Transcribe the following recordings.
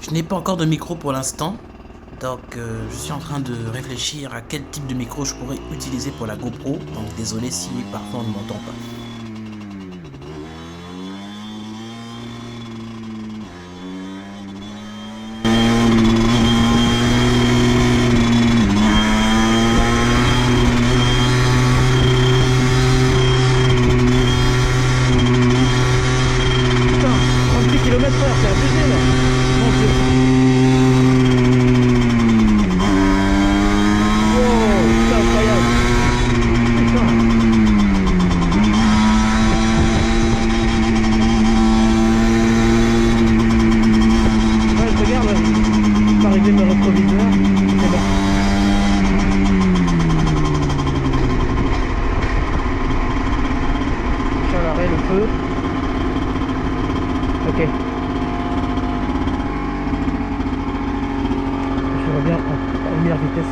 Je n'ai pas encore de micro pour l'instant, donc je suis en train de réfléchir à quel type de micro je pourrais utiliser pour la GoPro, donc désolé si parfois on ne m'entend pas.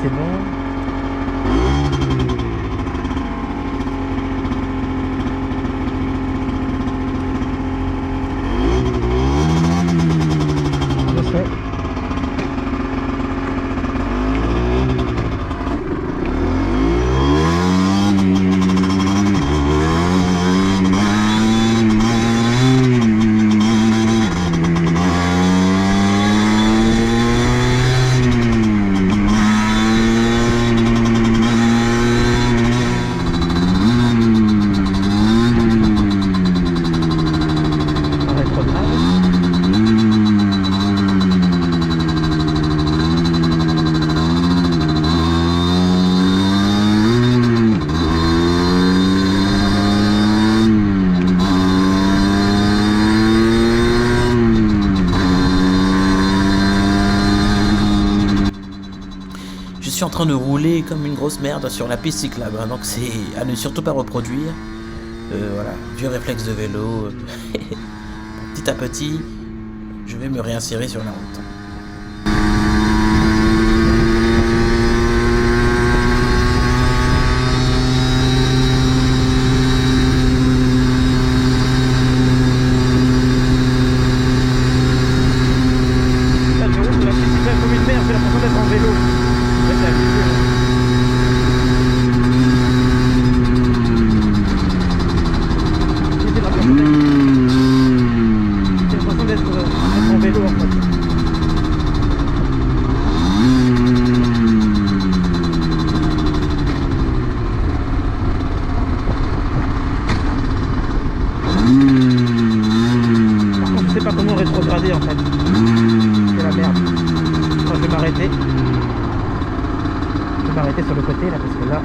C'est bon. Je sais. Je suis en train de rouler comme une grosse merde sur la piste cyclable, hein, donc c'est à ne surtout pas reproduire. Voilà, vieux réflexe de vélo. Petit à petit, je vais me réinsérer sur la route. Rétrograder en fait, c'est la merde. Moi je vais m'arrêter sur le côté là parce que là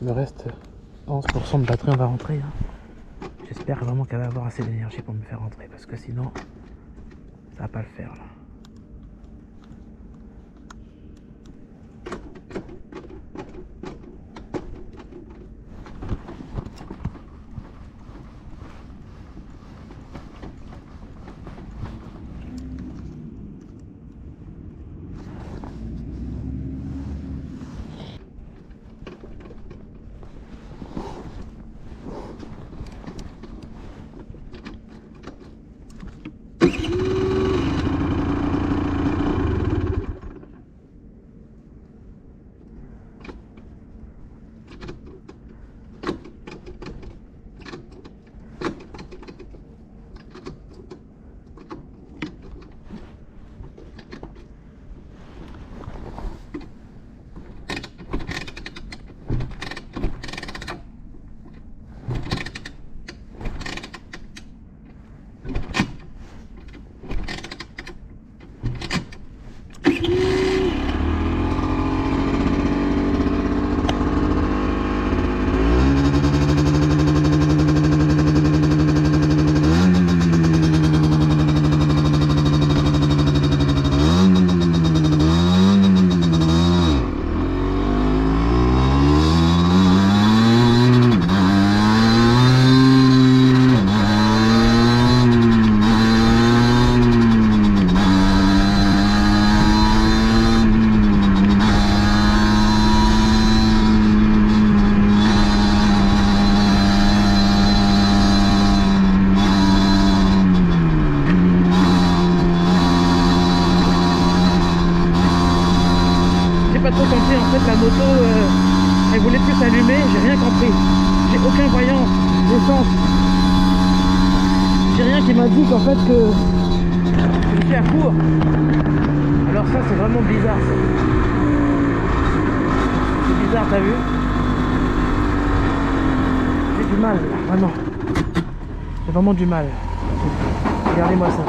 il me reste 11% de batterie, on va rentrer. Hein. J'espère vraiment qu'elle va avoir assez d'énergie pour me faire rentrer parce que sinon ça va pas le faire là. pas trop compris. En fait, la moto, elle voulait plus s'allumer. J'ai rien compris. J'ai aucun voyant d'essence. J'ai rien qui m'indique en fait que je suis à court. Alors ça, c'est vraiment bizarre. C'est bizarre, t'as vu? J'ai du mal, là, vraiment. J'ai vraiment du mal. Regardez-moi ça.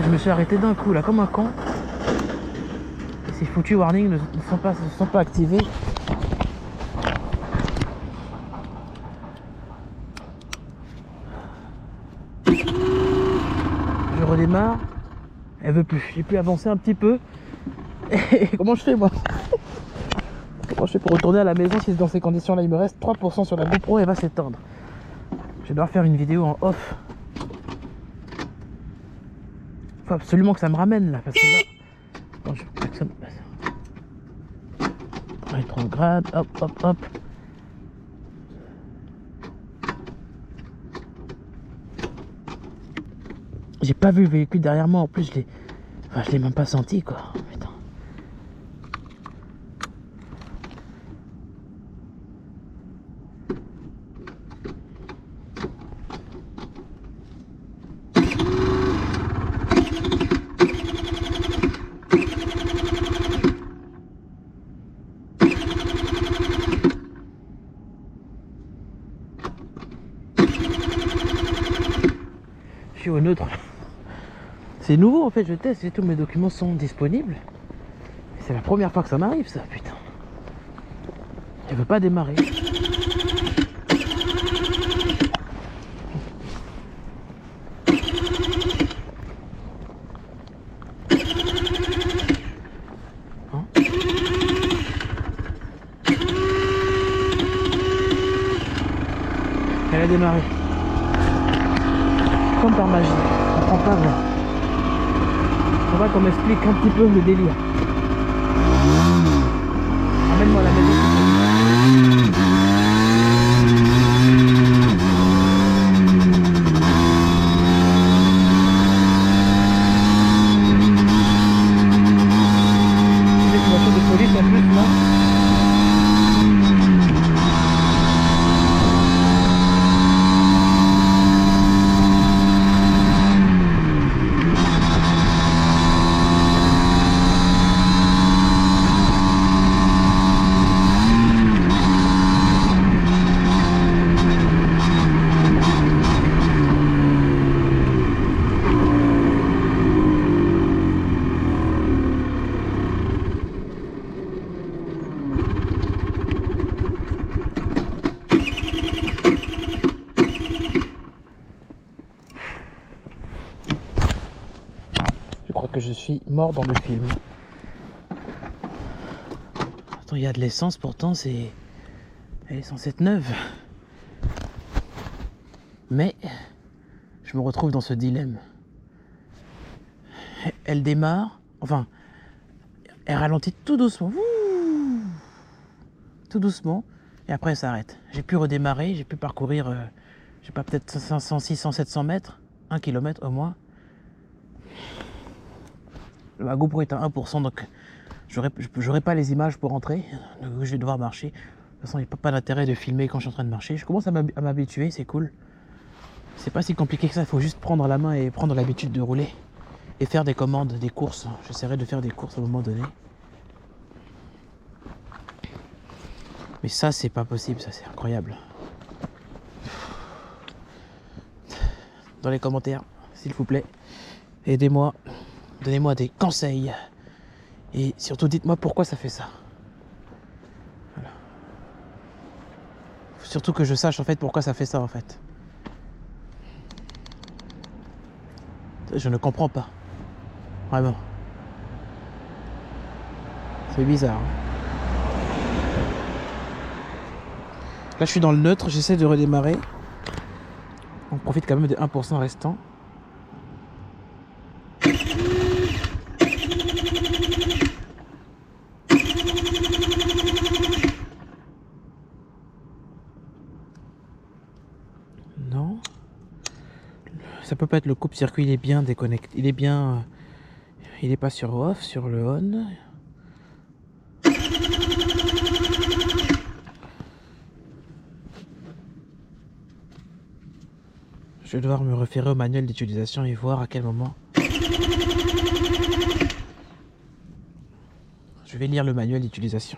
Je me suis arrêté d'un coup là comme un con. Et ces foutus warnings ne sont pas activés. Je redémarre. Elle veut plus. J'ai pu avancer un petit peu. Et comment je fais moi? Comment je fais pour retourner à la maison si dans ces conditions là il me reste 3% sur la GoPro et elle va s'éteindre? Je vais devoir faire une vidéo en off. Faut absolument que ça me ramène là parce que là. Bon, je klaxonne. 30 grades, hop hop hop. J'ai pas vu le véhicule derrière moi, en plus je l'ai même pas senti quoi. Putain. Je suis au neutre. C'est nouveau en fait, je teste et tous mes documents sont disponibles. C'est la première fois que ça m'arrive ça, putain. Elle veut pas démarrer. Hein? Elle a démarré. Comme par magie. Je comprends pas moi. On va qu'on m'explique un petit peu le délire. Emmène-moi à la maison. C'est une voiture de police en plus là. Je crois que je suis mort dans le film. Attends, il y a de l'essence pourtant, elle est censée être neuve. Mais je me retrouve dans ce dilemme. Elle démarre, enfin, elle ralentit tout doucement. Tout doucement, et après elle s'arrête. J'ai pu redémarrer, j'ai pu parcourir, je sais pas, peut-être 500, 600, 700 mètres, 1 km au moins. Ma GoPro est à 1%, donc j'aurai pas les images pour rentrer, donc je vais devoir marcher. De toute façon, il n'y a pas d'intérêt de filmer quand je suis en train de marcher. Je commence à m'habituer, c'est cool. C'est pas si compliqué que ça, il faut juste prendre la main et prendre l'habitude de rouler. Et faire des commandes, des courses. J'essaierai de faire des courses à un moment donné. Mais ça, c'est pas possible, ça, c'est incroyable. Dans les commentaires, s'il vous plaît, aidez-moi. Donnez-moi des conseils. Et surtout, dites-moi pourquoi ça fait ça. Voilà. Faut surtout que je sache, en fait, pourquoi ça fait ça, en fait. Je ne comprends pas. Vraiment. C'est bizarre. Là, je suis dans le neutre, j'essaie de redémarrer. On profite quand même des 1% restants. Non. Ça peut pas être le coupe-circuit, il est bien déconnecté. Il est bien... il est pas sur off, sur le on. Je vais devoir me référer au manuel d'utilisation et voir à quel moment. Je vais lire le manuel d'utilisation.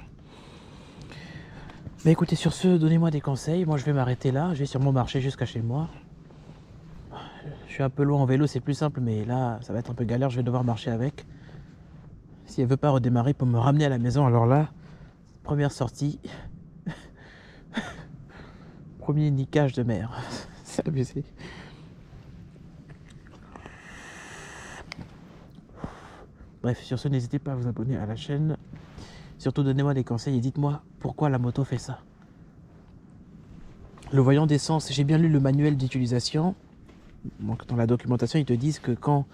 Mais écoutez, sur ce, donnez-moi des conseils. Moi, je vais m'arrêter là. Je vais sûrement marcher jusqu'à chez moi. Je suis un peu loin en vélo, c'est plus simple, mais là, ça va être un peu galère. Je vais devoir marcher avec. Si elle veut pas redémarrer pour me ramener à la maison, alors là, première sortie. Premier niquage de mer. C'est abusé. Bref, sur ce, n'hésitez pas à vous abonner à la chaîne. Surtout, donnez-moi des conseils et dites-moi pourquoi la moto fait ça. Le voyant d'essence, j'ai bien lu le manuel d'utilisation. Donc, dans la documentation, ils te disent que quand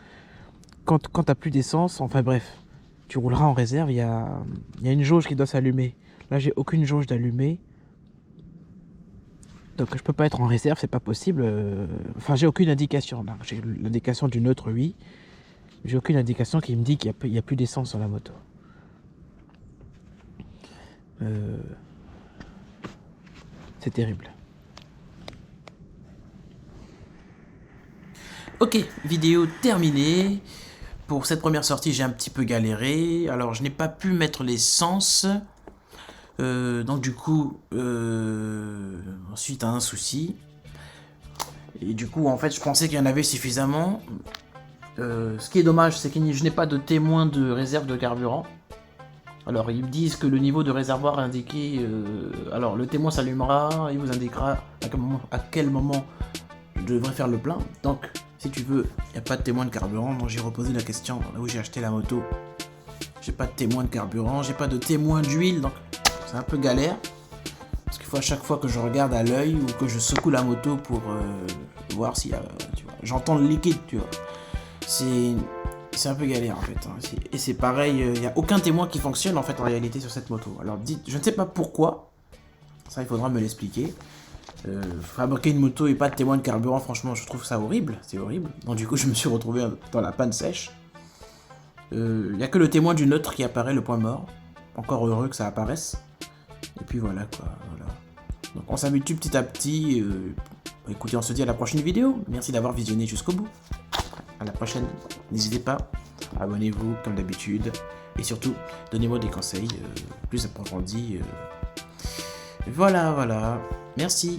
tu n'as plus d'essence, enfin bref, tu rouleras en réserve, il y a une jauge qui doit s'allumer. Là, j'ai aucune jauge d'allumer. Donc, je peux pas être en réserve, c'est pas possible. Enfin, j'ai aucune indication. Là, j'ai l'indication du neutre, oui. J'ai aucune indication qui me dit qu'il n'y a plus d'essence sur la moto. C'est terrible. Ok, vidéo terminée. Pour cette première sortie, j'ai un petit peu galéré. Alors, je n'ai pas pu mettre l'essence. Donc du coup, ensuite un souci. Et du coup, en fait, je pensais qu'il y en avait suffisamment. Ce qui est dommage, c'est que je n'ai pas de témoin de réserve de carburant. Alors, ils me disent que le niveau de réservoir indiqué... alors, le témoin s'allumera, il vous indiquera à quel moment je devrais faire le plein. Donc, si tu veux, il n'y a pas de témoin de carburant. Donc, j'ai reposé la question là où j'ai acheté la moto. J'ai pas de témoin de carburant, j'ai pas de témoin d'huile, donc c'est un peu galère. Parce qu'il faut à chaque fois que je regarde à l'œil ou que je secoue la moto pour voir s'il y a... tu vois, j'entends le liquide, tu vois. C'est un peu galère en fait. Hein. Et c'est pareil, il n'y a aucun témoin qui fonctionne en fait en réalité sur cette moto. Alors dites, je ne sais pas pourquoi, ça il faudra me l'expliquer. Fabriquer une moto et pas de témoin de carburant, franchement je trouve ça horrible, c'est horrible. Donc du coup je me suis retrouvé dans la panne sèche. Il n'y a que le témoin du neutre qui apparaît, le point mort. Encore heureux que ça apparaisse. Et puis voilà quoi. Voilà. Donc on s'habitue petit à petit. Écoutez, on se dit à la prochaine vidéo. Merci d'avoir visionné jusqu'au bout. À la prochaine. N'hésitez pas. Abonnez-vous comme d'habitude. Et surtout, donnez-moi des conseils plus approfondis. Voilà, voilà. Merci.